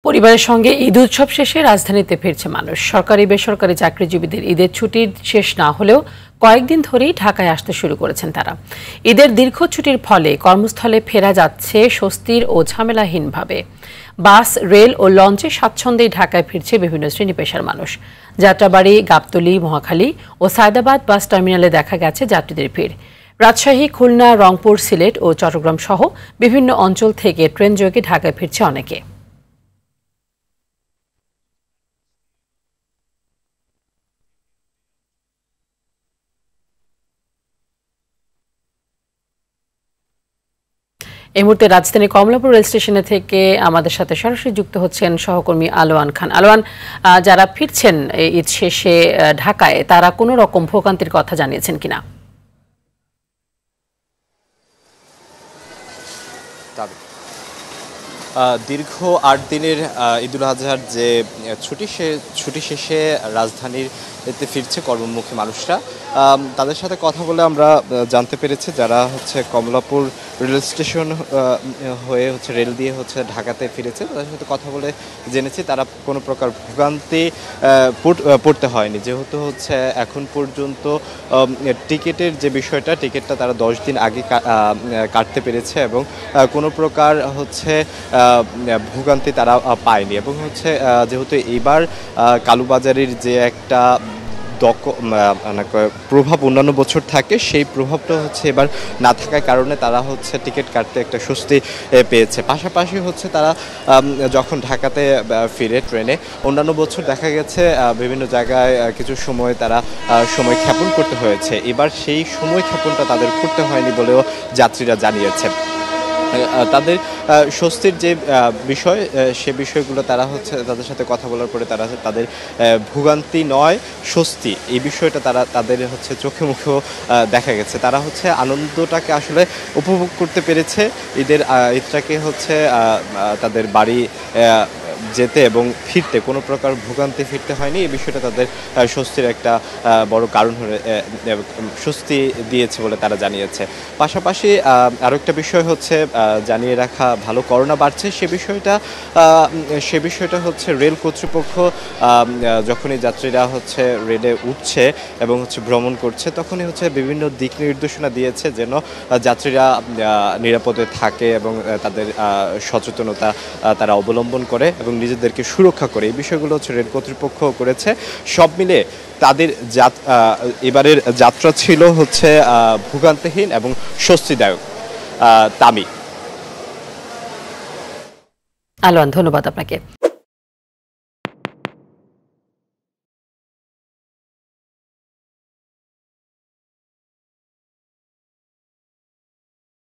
পরিবারের সঙ্গে ঈদ উৎসব শেষে রাজধানীতে ফিরছে মানুষ। সরকারি বেসরকারি চাকরিজীবীদের ঈদের ছুটির শেষ না হলেও কয়েকদিন ধরেই ঢাকায় আসতে শুরু করেছেন তারা। ঈদের দীর্ঘ ছুটির ফলে কর্মস্থলে ফেরা যাচ্ছে স্বস্তির ও ঝামেলাহীনভাবে। বাস, রেল ও লঞ্চে স্বাচ্ছন্দ্যেই ঢাকায় ফিরছে বিভিন্ন শ্রেণী পেশার মানুষ। যাত্রাবাড়ি, গাবতলী, মহাখালী ও সায়দাবাদ বাস টার্মিনালে দেখা গেছে যাত্রীদের ভিড়। রাজশাহী, খুলনা, রংপুর, সিলেট ও চট্টগ্রাম সহ বিভিন্ন অঞ্চল থেকে ট্রেন যোগে ঢাকায় ফিরছে অনেকে। এই মুহূর্তে রাজধানীর কমলাপুর রেল স্টেশনে থেকে আমাদের সাথে সরাসরি যুক্ত হচ্ছেন সহকর্মী আলোয়ান খান। আলোয়ান, যারা ফিরছেন ঈদ শেষে ঢাকায়, তারা কোনো রকম ভোগান্তির কথা জানিয়েছেন কিনা? দীর্ঘ ৮ দিনের ঈদুল আজহার যে ছুটি শেষে রাজধানীর এতে ফিরছে কর্মমুখী মানুষরা। তাদের সাথে কথা বলে আমরা জানতে পেরেছি যারা কমলাপুর রেল স্টেশন হয়ে রেল দিয়ে ঢাকাতে ফিরেছে, তাদের সাথে কথা বলে জেনেছি তারা কোনো প্রকার ভোগান্তি পড়তে হয়নি, যেহেতু এখন পর্যন্ত টিকিটের যে বিষয়টা, টিকিটটা তারা 10 দিন আগে কাটতে পেরেছে এবং কোনো প্রকার ভোগান্তি তারা পায়নি। এবং যেহেতু এইবার কালুবাজারের যে একটা প্রভাব অন্যান্য বছর থাকে, সেই প্রভাবটা এবার না থাকার কারণে তারা টিকিট কাটতে একটা স্বস্তি পেয়েছে। পাশাপাশি তারা যখন ঢাকাতে ফিরে ট্রেনে, অন্যান্য বছর দেখা গেছে বিভিন্ন জায়গায় কিছু সময় তারা সময় ক্ষেপণ করতে হয়েছে, এবার সেই সময় ক্ষেপণটা তাদের করতে হয়নি বলেও যাত্রীরা জানিয়েছে। তাদের স্বস্তির যে বিষয়, সে বিষয়গুলো তারা তাদের সাথে কথা বলার পরে তারা তাদের ভোগান্তি নয় স্বস্তি, এই বিষয়টা তাদের চোখে মুখেও দেখা গেছে। তারা আনন্দটাকে আসলে উপভোগ করতে পেরেছে, ঈদটাকে তাদের বাড়ি যেতে এবং ফিরতে কোনো প্রকার ভোগান্তি ফিরতে হয়নি, এই বিষয়টা তাদের স্বস্তির একটা বড় কারণ হয়ে স্বস্তি দিয়েছে বলে তারা জানিয়েছে। পাশাপাশি আরও একটা বিষয় জানিয়ে রাখা ভালো, করোনা বাড়ছে সে বিষয়টা রেল কর্তৃপক্ষ যখনই যাত্রীরা রেলে উঠছে এবং ভ্রমণ করছে, তখনই বিভিন্ন দিক নির্দেশনা দিয়েছে যেন যাত্রীরা নিরাপদে থাকে এবং তাদের সচেতনতা তারা অবলম্বন করে এবং নিজেদেরকে সুরক্ষা করে, এই বিষয়গুলো রেল কর্তৃপক্ষ করেছে। সব মিলে তাদের এবারের যাত্রা ছিল ভোগান্তিহীন এবং স্বস্তিদায়ক। তামি। আলোয়ান, ধন্যবাদ আপনাকে।